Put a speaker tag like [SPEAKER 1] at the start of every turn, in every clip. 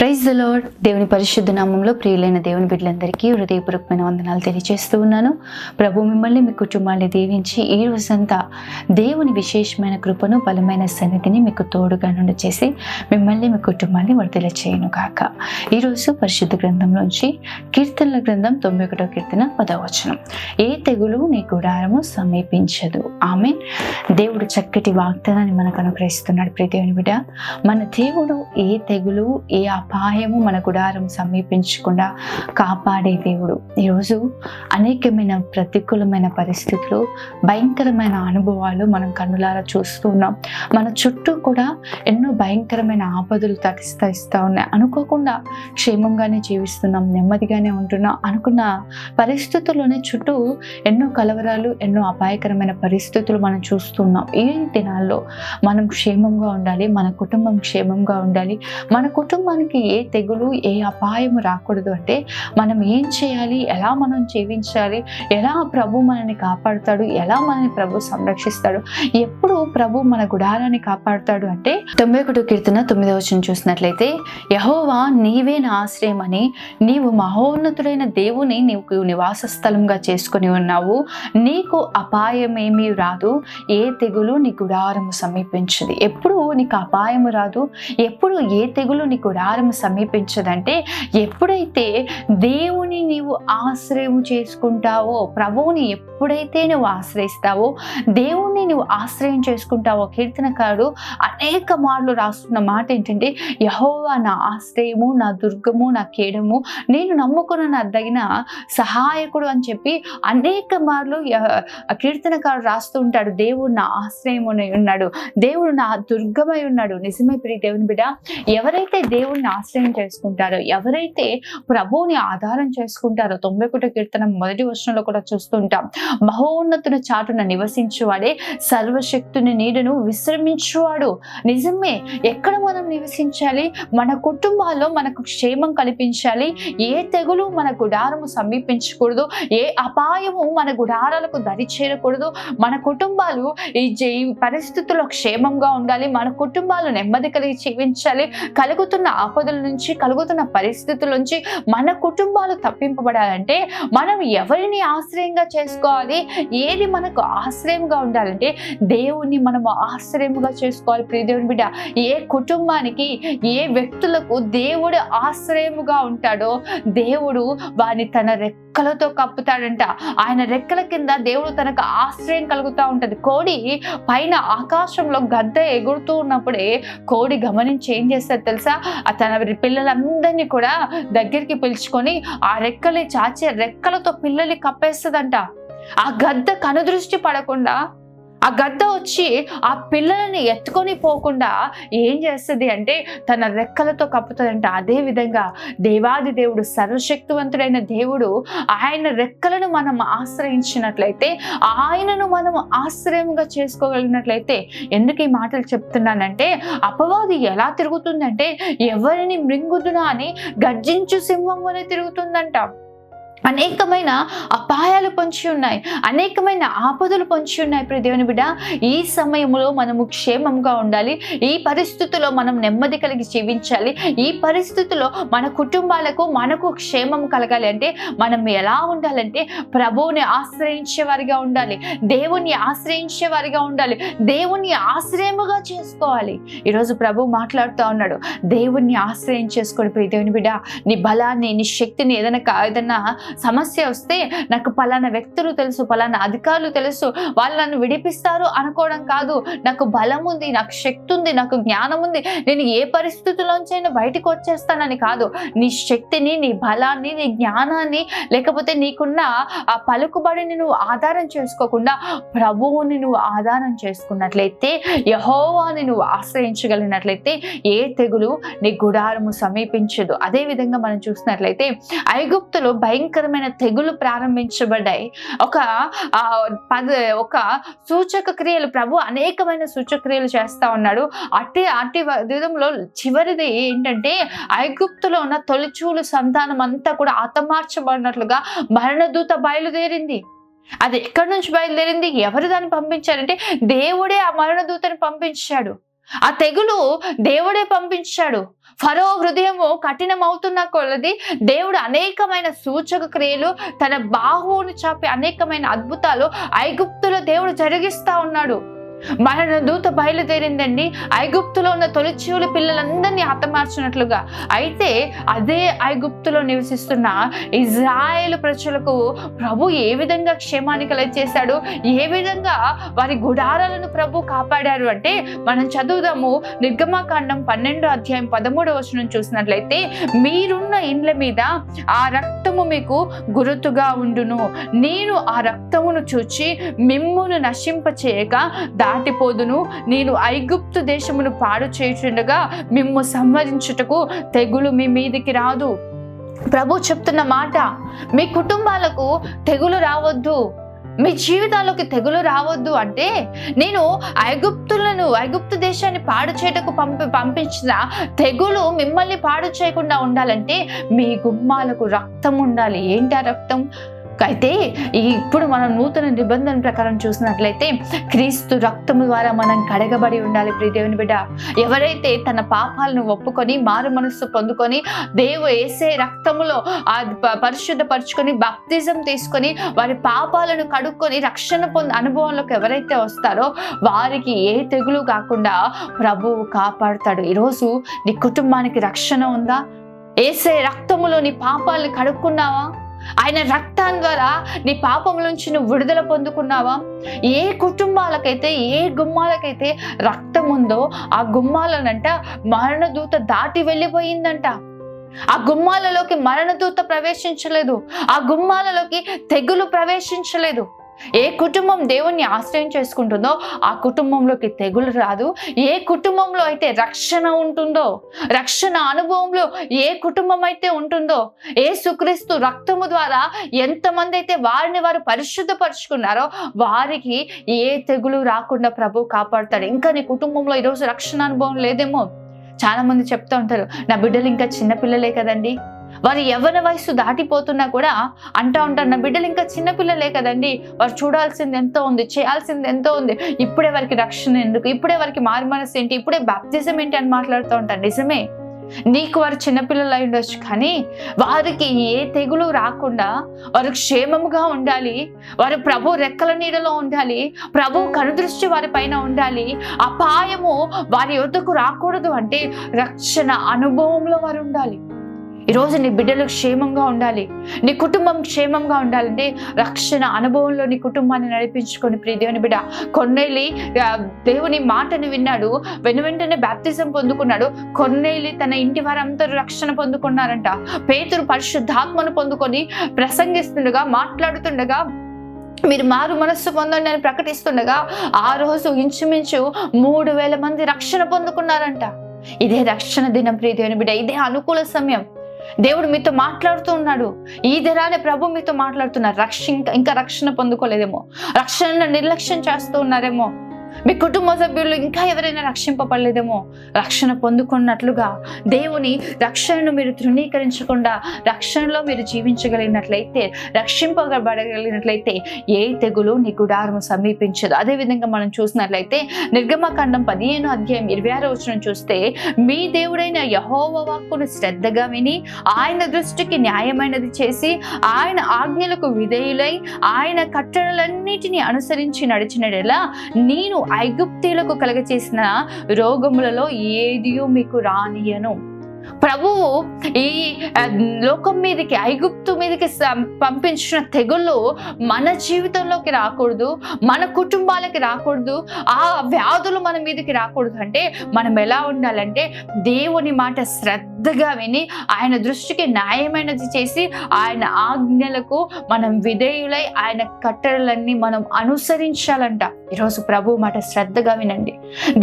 [SPEAKER 1] Praise the lord. దేవుని పరిశుద్ధ నామంలో ప్రియులైన దేవుని బిడ్డలందరికీ హృదయపూర్వకమైన వందనాలు తెలియజేస్తూ ఉన్నాను. ప్రభు మిమ్మల్ని, మీ కుటుంబాన్ని దీవించి ఈ రోజంతా దేవుని విశేషమైన కృపను, బలమైన సన్నిధిని మీకు తోడుగా నుండి చేసి మిమ్మల్ని, మీ కుటుంబాన్ని వర్ధిల్ల చేయను కాక. ఈరోజు పరిశుద్ధ గ్రంథంలోంచి కీర్తనల గ్రంథం 91వ కీర్తన 10వ వచనం. ఏ తెగులు నీ గుడారము సమీపించదు. ఆమేన్. దేవుడు చక్కటి వాగ్దానాన్ని మనకు అనుగ్రహిస్తున్నాడు. ప్రియ దేవుని బిడ్డ, మన దేవుడు ఏ తెగులు, ఏ అపాయము మన గుడారం సమీపించకుండా కాపాడే దేవుడు. ఈరోజు అనేకమైన ప్రతికూలమైన పరిస్థితులు, భయంకరమైన అనుభవాలు మనం కన్నులారా చూస్తూ ఉన్నాం. మన చుట్టూ కూడా ఎన్నో భయంకరమైన ఆపదలు తటిస్తా ఉన్నాయి. అనుకోకుండా క్షేమంగానే జీవిస్తున్నాం, నెమ్మదిగానే ఉంటున్నాం అనుకున్న పరిస్థితుల్లోనే చుట్టూ ఎన్నో కలవరాలు, ఎన్నో అపాయకరమైన పరిస్థితులు మనం చూస్తున్నాం. ఈ దినాల్లో మనం క్షేమంగా ఉండాలి, మన కుటుంబం క్షేమంగా ఉండాలి. మన కుటుంబానికి ఏ తెగులు, ఏ అపాయము రాకూడదు అంటే మనం ఏం చేయాలి, ఎలా మనం జీవించాలి, ఎలా ప్రభు మనల్ని కాపాడుతాడు, ఎలా మనల్ని ప్రభు సంరక్షిస్తాడు, ఎప్పుడు ప్రభు మన గుడారాన్ని కాపాడుతాడు అంటే 91వ కీర్తన 9వ వచనం చూసినట్లయితే, యెహోవా నీవే నా ఆశ్రయమని, నీవు మహోన్నతుడైన దేవుని నీవు నివాస స్థలంగా చేసుకొని ఉన్నావు. నీకు అపాయమేమీ రాదు, ఏ తెగులు నీ గుడారము సమీపించదు. ఎప్పుడు నీకు అపాయము రాదు, ఎప్పుడు ఏ తెగులు నీ గుడారము సమీపించదంటే ఎప్పుడైతే దేవుని నీవు ఆశ్రయం చేసుకుంటావో, ప్రభువుని ఎప్పుడైతే నువ్వు ఆశ్రయిస్తావో, దేవుణ్ణి నువ్వు ఆశ్రయం చేసుకుంటావో. కీర్తనకారుడు అనేక మార్లు రాస్తున్న మాట ఏంటంటే, యెహోవా నా ఆశ్రయము, నా దుర్గము, నా కేడము, నేను నమ్ముకున్న నా తగిన సహాయకుడు అని చెప్పి అనేక మార్లు కీర్తనకారుడు రాస్తూ ఉంటాడు. దేవుడు నా ఆశ్రయమునై ఉన్నాడు, దేవుడు నా దుర్గమై ఉన్నాడు. నిజమే ప్రియ దేవుని బిడ్డ, ఎవరైతే దేవుణ్ణి ఆశ్రయం చేసుకుంటారో, ఎవరైతే ప్రభువుని ఆధారం చేసుకుంటారో, 91వ కీర్తన 1వ వచనంలో కూడా చూస్తుంటాం, మహోన్నతుని చాటున నివసించువాడే సర్వశక్తుని నీడను విశ్రమించువాడు. నిజమే. ఎక్కడ మనం నివసించాలి? మన కుటుంబాల్లో మనకు క్షేమం కల్పించాలి. ఏ తెగులు మన గుడారము సమీపించకూడదు, ఏ అపాయము మన గుడారాలకు దరి చేరకూడదు. మన కుటుంబాలు ఈ పరిస్థితుల్లో క్షేమంగా ఉండాలి. మన కుటుంబాలు నెమ్మది కలిగి జీవించాలి. కలుగుతున్న ఆపదల నుంచి, కలుగుతున్న పరిస్థితుల నుంచి మన కుటుంబాలు తప్పింపబడాలంటే మనం ఎవరిని ఆశ్రయంగా చేసుకోవాలి? ఏది మనకు ఆశ్రయంగా ఉండాలంటే దేవుణ్ణి మనం ఆశ్రయంగా చేసుకోవాలి. ప్రియ దేవుని బిడ్డ, ఏ కుటుంబానికి, ఏ వ్యక్తులకు దేవుడు ఆశ్రయముగా ఉంటాడో దేవుడు వారిని తన రెక్కలతో కప్పుతాడంట. ఆయన రెక్కల కింద దేవుడు తనకు ఆశ్రయం కలుగుతూ ఉంటది. కోడి పైన ఆకాశంలో గద్ద ఎగురుతూ ఉన్నప్పుడే కోడి గమనించి ఏం చేస్తారు తెలుసా? తన పిల్లలందరినీ కూడా దగ్గరికి పిలుచుకొని ఆ రెక్కలు చాచి రెక్కలతో పిల్లల్ని కప్పేస్తుందంట. ఆ గద్ద కనుదృష్టి పడకుండా, ఆ గద్ద వచ్చి ఆ పిల్లలని ఎత్తుకొని పోకుండా ఏం చేస్తుంది అంటే తన రెక్కలతో కప్పుతుందంట. అదే విధంగా దేవాది దేవుడు, సర్వశక్తివంతుడైన దేవుడు, ఆయన రెక్కలను మనం ఆశ్రయించినట్లయితే, ఆయనను మనం ఆశ్రయంగా చేసుకోగలిగినట్లయితే. ఎందుకు ఈ మాటలు చెప్తున్నానంటే, అపవాది ఎలా తిరుగుతుందంటే ఎవరిని మృంగుదునా అని గర్జించు సింహం వలె తిరుగుతుందంట. అనేకమైన అపాయాలు పొంచి ఉన్నాయి, అనేకమైన ఆపదలు పొంచి ఉన్నాయి. ప్రియ దేవుని బిడ్డ, ఈ సమయంలో మనము క్షేమంగా ఉండాలి. ఈ పరిస్థితుల్లో మనం నెమ్మది కలిగి జీవించాలి. ఈ పరిస్థితుల్లో మన కుటుంబాలకు, మనకు క్షేమం కలగాలి అంటే మనం ఎలా ఉండాలంటే ప్రభువుని ఆశ్రయించే వారిగా ఉండాలి, దేవుణ్ణి ఆశ్రయించే వారిగా ఉండాలి, దేవుణ్ణి ఆశ్రయముగా చేసుకోవాలి. ఈరోజు ప్రభు మాట్లాడుతూ ఉన్నాడు, దేవుణ్ణి ఆశ్రయం చేసుకోండి. ప్రియ దేవుని బిడ్డ, నీ బలాన్ని, నీ శక్తిని, ఏదైనా సమస్య వస్తే నాకు పలానా వ్యక్తులు తెలుసు, పలానా అధికారులు తెలుసు, వాళ్ళు నన్ను విడిపిస్తారు అనుకోవడం కాదు. నాకు బలం ఉంది, నాకు శక్తి ఉంది, నాకు జ్ఞానం ఉంది, నేను ఏ పరిస్థితుల్లోంచైనా బయటకు వచ్చేస్తానని కాదు. నీ శక్తిని, నీ బలాన్ని, నీ జ్ఞానాన్ని, లేకపోతే నీకున్న ఆ పలుకుబడిని నువ్వు ఆధారం చేసుకోకుండా ప్రభువుని నువ్వు ఆధారం చేసుకున్నట్లయితే, యెహోవాని నువ్వు ఆశ్రయించగలిగినట్లయితే ఏ తెగులు నీ గుడారము సమీపించదు. అదే విధంగా మనం చూసినట్లయితే ఐగుప్తులో భయంకరమైన తెగులు ప్రారంభించబడ్డాయి. ఒక సూచక క్రియలు, ప్రభు అనేకమైన సూచక క్రియలు చేస్తా ఉన్నాడు. అట్టి విధంలో చివరిది ఏంటంటే, ఐగుప్తులో ఉన్న తొలిచూలు సంతానం అంతా కూడా హతమార్చబడినట్లుగా మరణదూత బయలుదేరింది. అది ఎక్కడి నుంచి బయలుదేరింది? ఎవరు దాన్ని పంపించారంటే దేవుడే ఆ మరణదూతని పంపించాడు. ఆ తెగులు దేవుడే పంపించాడు. ఫరో హృదయము కఠినమవుతున్న కొలది దేవుడు అనేకమైన సూచక క్రియలు, తన బాహువును చాపి అనేకమైన అద్భుతాలు ఐగుప్తులో దేవుడు జరిగిస్తా ఉన్నాడు. మరణ దూత బయలుదేరిందండి, ఐగుప్తులో ఉన్న తొలిచూలు పిల్లలందరినీ హతమార్చినట్లుగా. అయితే అదే ఐగుప్తులో నివసిస్తున్న ఇజ్రాయేలు ప్రజలకు ప్రభు ఏ విధంగా క్షేమాన్ని కలగచేశాడు, ఏ విధంగా వారి గుడారాలను ప్రభు కాపాడారు అంటే మనం చదువుదాము. నిర్గమకాండం 12వ అధ్యాయం 13వ వచనం చూసినట్లయితే, మీరున్న ఇండ్ల మీద ఆ రక్తము మీకు గుర్తుగా ఉండును, నేను ఆ రక్తమును చూచి మిమ్మును నశింపచేయక దాటిపోదును, నేను ఐగుప్తు దేశమును పాడు చేయుచుండగా మిమ్ము సంహరించుటకు తెగులు మీ మీదికి రాదు. ప్రభు చెప్తున్న మాట, మీ కుటుంబాలకు తెగులు రావద్దు, మీ జీవితాల్లోకి తెగులు రావద్దు అంటే, నేను ఐగుప్తు దేశాన్ని పాడు చేయటకు పంపించిన తెగులు మిమ్మల్ని పాడు చేయకుండా ఉండాలంటే మీ గుమ్మాలకు రక్తం ఉండాలి. ఏంటి ఆ రక్తం? అయితే ఇప్పుడు మనం నూతన నిబంధన ప్రకారం చూసినట్లయితే క్రీస్తు రక్తము ద్వారా మనం కడగబడి ఉండాలి. ప్రియ దేవుని బిడ్డ, ఎవరైతే తన పాపాలను ఒప్పుకొని మారు మనస్సు పొందుకొని యేసే రక్తములో పరిశుద్ధపరచుకొని బాప్తిజం తీసుకొని వారి పాపాలను కడుక్కొని రక్షణ అనుభవంలోకి ఎవరైతే వస్తారో వారికి ఏ తెగులు కాకుండా ప్రభువు కాపాడుతాడు. ఈరోజు నీ కుటుంబానికి రక్షణ ఉందా? యేసే రక్తములో నీ పాపాలను కడుక్కున్నావా? ఆయన రక్తం ద్వారా నీ పాపం నుంచి నువ్వు విడుదల పొందుకున్నావా? ఏ కుటుంబాలకైతే, ఏ గుమ్మాలకైతే రక్తం ఉందో ఆ గుమ్మాలనంట మరణదూత దాటి వెళ్ళిపోయిందంట. ఆ గుమ్మాలలోకి మరణదూత ప్రవేశించలేదు, ఆ గుమ్మాలలోకి తెగులు ప్రవేశించలేదు. ఏ కుటుంబం దేవుణ్ణి ఆశ్రయం చేసుకుంటుందో ఆ కుటుంబంలోకి తెగులు రాదు. ఏ కుటుంబంలో అయితే రక్షణ ఉంటుందో, రక్షణ అనుభవంలో ఏ కుటుంబం అయితే ఉంటుందో, యేసుక్రీస్తు రక్తము ద్వారా ఎంతమంది అయితే వారిని వారు పరిశుద్ధపరుచుకున్నారో వారికి ఏ తెగులు రాకుండా ప్రభు కాపాడుతాడు. ఇంకా నీ కుటుంబంలో ఈరోజు రక్షణ అనుభవం లేదేమో. చాలా మంది చెప్తూ ఉంటారు, నా బిడ్డలు ఇంకా చిన్నపిల్లలే కదండి, వారు యవ్వన వయసు దాటిపోతున్నా కూడా అంటూ ఉంటారు, నా బిడ్డలు ఇంకా చిన్నపిల్లలే కదండి, వారు చూడాల్సింది ఎంతో ఉంది, చేయాల్సింది ఎంతో ఉంది, ఇప్పుడే వారికి రక్షణ ఎందుకు, ఇప్పుడే వారికి మారు మనసు ఏంటి, ఇప్పుడే బాప్తిజం ఏంటి అని మాట్లాడుతూ ఉంటారు. నిజమే, నీకు వారు చిన్నపిల్లలు అయి ఉండొచ్చు, కానీ వారికి ఏ తెగులు రాకుండా వారు క్షేమముగా ఉండాలి, వారు ప్రభు రెక్కల నీడలో ఉండాలి, ప్రభు కనుదృష్టి వారి పైన ఉండాలి, అపాయము వారి యొద్దకు రాకూడదు అంటే రక్షణ అనుభవంలో వారు ఉండాలి. ఈరోజు నీ బిడ్డలు క్షేమంగా ఉండాలి, నీ కుటుంబం క్షేమంగా ఉండాలంటే రక్షణ అనుభవంలో నీ కుటుంబాన్ని నడిపించుకొని. ప్రియ దేవుని బిడ్డ, కొర్నేలి దేవుని మాటను విన్నాడు, వెంటనే బాప్తిజం పొందుకున్నాడు. కొర్నేలి తన ఇంటి వారందరూ రక్షణ పొందుకున్నారంట. పేతురు పరిశుద్ధాత్మను పొందుకొని ప్రసంగిస్తుండగా, మాట్లాడుతుండగా, మీరు మారు మనస్సు పొందండి అని ప్రకటిస్తుండగా ఆ రోజు ఇంచుమించు 3000 మంది రక్షణ పొందుకున్నారంట. ఇదే రక్షణ దినం ప్రియ దేవుని బిడ్డ, ఇదే అనుకూల సమయం. దేవుడు మీతో మాట్లాడుతూ ఉన్నాడు. ఈ దినాన్ని ప్రభు మీతో మాట్లాడుతున్నారు. ఇంకా రక్షణ పొందుకోలేదేమో, రక్షణను నిర్లక్ష్యం చేస్తూ ఉన్నారేమో, మీ కుటుంబ సభ్యులు ఇంకా ఎవరైనా రక్షింపబడలేదేమో. రక్షణ పొందుకున్నట్లుగా దేవుని రక్షణను మీరు తృణీకరించకుండా రక్షణలో మీరు జీవించగలిగినట్లయితే, రక్షింపబడగలిగినట్లయితే ఏ తెగులు నీ గుడారము సమీపించదు. అదేవిధంగా మనం చూసినట్లయితే నిర్గమకాండం 15వ అధ్యాయం 26వ వచనం చూస్తే, మీ దేవుడైన యెహోవా వాక్కును శ్రద్ధగా విని ఆయన దృష్టికి న్యాయమైనది చేసి ఆయన ఆజ్ఞలకు విధేయులై ఆయన కట్టడలన్నిటిని అనుసరించి నడిచినడెలా నేను ఐగుప్తీయులకు కలగచేసిన రోగములలో ఏదియూ మీకు రానియను. ప్రభువు ఈ లోకం మీదకి, ఐగుప్తు మీదకి పంపించిన తెగుళ్ళు మన జీవితంలోకి రాకూడదు, మన కుటుంబాలకి రాకూడదు, ఆ వ్యాధులు మన మీదకి రాకూడదు అంటే మనం ఎలా ఉండాలంటే దేవుని మాట శ్రద్ధగా విని ఆయన దృష్టికి న్యాయమైనది చేసి ఆయన ఆజ్ఞలకు మనం విధేయులై ఆయన కట్టడలన్నీ మనం అనుసరించాలంట. ఈరోజు ప్రభు మాట శ్రద్ధగా వినండి.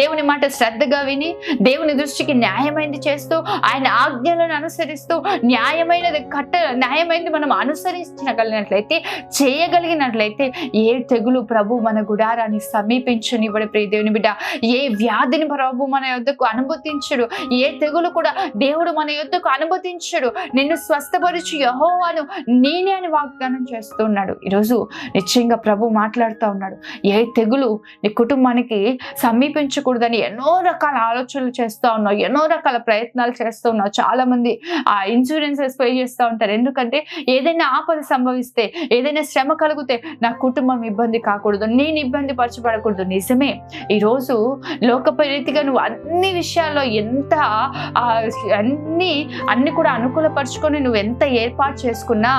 [SPEAKER 1] దేవుని మాట శ్రద్ధగా విని దేవుని దృష్టికి న్యాయమైనది చేస్తూ ఆయన ఆజ్ఞలను అనుసరిస్తూ న్యాయమైనది మనం అనుసరించగలిగినట్లయితే, చేయగలిగినట్లయితే ఏ తెగులు ప్రభు మన గుడారాన్ని సమీపించనివ్వడు. ప్రియ దేవుని బిడ్డ, ఏ వ్యాధిని ప్రభు మన యొద్దకు అనుమతించడు, ఏ తెగులు కూడా దేవుడు మన యొద్దకు అనుమతించడు. నిన్ను స్వస్థపరిచి యెహోవాను నేనే అని వాగ్దానం చేస్తున్నాడు. ఈరోజు నిశ్చయంగా ప్రభు మాట్లాడుతూ ఉన్నాడు. ఏ తెగులు తెగులు నీ కుటుంబానికి సమీపించకూడదని ఎన్నో రకాల ఆలోచనలు చేస్తూ ఉన్నావు, ఎన్నో రకాల ప్రయత్నాలు చేస్తూ ఉన్నావు. చాలా మంది ఆ ఇన్సూరెన్సెస్ పే చేస్తూ ఉంటారు. ఎందుకంటే ఏదైనా ఆపద సంభవిస్తే, ఏదైనా శ్రమ కలిగితే నా కుటుంబం ఇబ్బంది కాకూడదు, నేను ఇబ్బంది పరచబడకూడదు. నిజమే, ఈరోజు లోకపై రీతిగా నువ్వు అన్ని విషయాల్లో ఎంత అన్ని కూడా అనుకూలపరుచుకొని నువ్వు ఎంత ఏర్పాటు చేసుకున్నా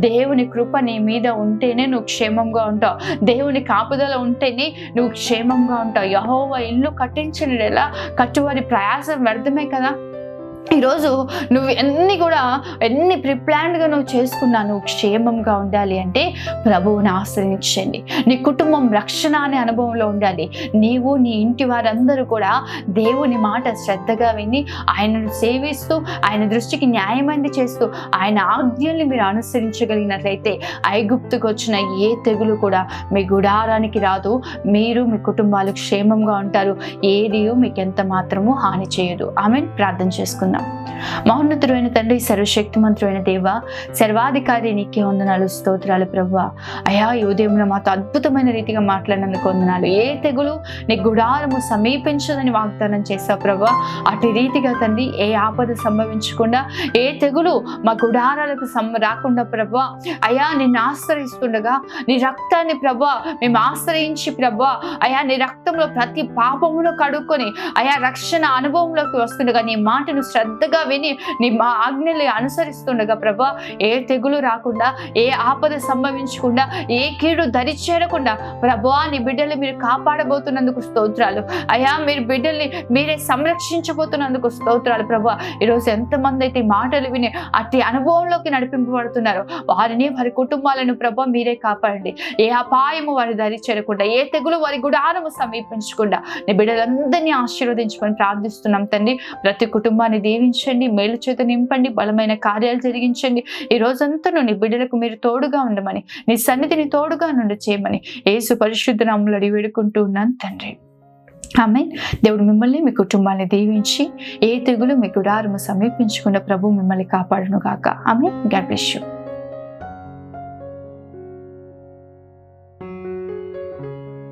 [SPEAKER 1] దేవుని కృప నీ మీద ఉంటేనే నువ్వు క్షేమంగా ఉంటావు. దేవుని కాపుదల ఉంటేనే నువ్వు క్షేమంగా ఉంటావు. యెహోవా ఇల్లు కట్టించిన ఎలా కట్టువారి ప్రయాసం వ్యర్థమే కదా. ఈరోజు నువ్వు ఎన్ని ప్రిప్లాన్డ్గా నువ్వు చేసుకున్నా నువ్వు క్షేమంగా ఉండాలి అంటే ప్రభువుని ఆశ్రయించండి. నీ కుటుంబం రక్షణ అనే అనుభవంలో ఉండాలి. నీవు నీ ఇంటి వారందరూ కూడా దేవుని మాట శ్రద్ధగా విని ఆయనను సేవిస్తూ ఆయన దృష్టికి న్యాయమైంది చేస్తూ ఆయన ఆజ్ఞల్ని మీరు అనుసరించగలిగినట్లయితే ఐగుప్తుకు వచ్చిన ఏ తెగులు కూడా మీ గుడారానికి రాదు. మీరు మీ కుటుంబాలు క్షేమంగా ఉంటారు. ఏది మీకు ఎంత మాత్రము హాని చేయదు. ఆమేన్. ప్రార్థన చేసుకుందాం. మహోన్నతుడైన తండ్రి, సర్వశక్తిమంతుడైన దేవ, సర్వాధికారి నీకే వందనాలు, స్తోత్రాలు ప్రభువా. అయ్యా, ఈ ఉదయంలో మాతో అద్భుతమైన రీతిగా మాట్లాడినందుకు వందనాలు. ఏ తెగులు నీ గుడారము సమీపించదని వాగ్దానం చేశావు ప్రభువా. అటు రీతిగా తండ్రి ఏ ఆపద సంభవించకుండా, ఏ తెగులు మా గుడారాలకు రాకుండా ప్రభువా, అయ్యా నిన్ను ఆశ్రయిస్తుండగా నీ రక్తాన్ని ప్రభువా మేము ఆశ్రయించి ప్రభువా, అయ్యా నీ రక్తంలో ప్రతి పాపమును కడుక్కొని అయ్యా రక్షణ అనుభవంలోకి వస్తుండగా నీ మాటను శ్రద్ధగా విని నీ మా ఆజ్ఞలు అనుసరిస్తుండగా ప్రభా ఏ తెగులు రాకుండా, ఏ ఆపద సంభవించకుండా, ఏ కీడు దరి చేరకుండా ప్రభువా నీ బిడ్డల్ని మీరు కాపాడబోతున్నందుకు స్తోత్రాలు. అయ్యా మీరు బిడ్డల్ని మీరే సంరక్షించబోతున్నందుకు స్తోత్రాలు ప్రభువా. ఈరోజు ఎంతమంది అయితే మాటలు విని అట్టి అనుభవంలోకి నడిపింపబడుతున్నారో వారిని, వారి కుటుంబాలను ప్రభువా మీరే కాపాడండి. ఏ అపాయము వారి దరి చేరకుండా, ఏ తెగులు వారి గుడారము సమీపించకుండా నీ బిడ్డలందరినీ ఆశీర్వదించమని ప్రార్థిస్తున్నాం తండ్రి. ప్రతి కుటుంబాన్ని దీవించండి, మేలు చేత నింపండి, బలమైన కార్యాలు జరిగించండి. ఈ రోజంతా నీ బిడ్డలకు మీరు తోడుగా ఉండమని, నీ సన్నిధిని తోడుగా నుండి చేయమని యేసు పరిశుద్ధ నామములో అడిగి వేడుకుంటూ ఉన్నాను తండ్రి. ఆమేన్. దేవుడు మిమ్మల్ని, మీ కుటుంబాన్ని దీవించి ఏ తెగులు మీ గుడారము సమీపించకుండా ప్రభు మిమ్మల్ని కాపాడును గాక. ఆమేన్. God bless you.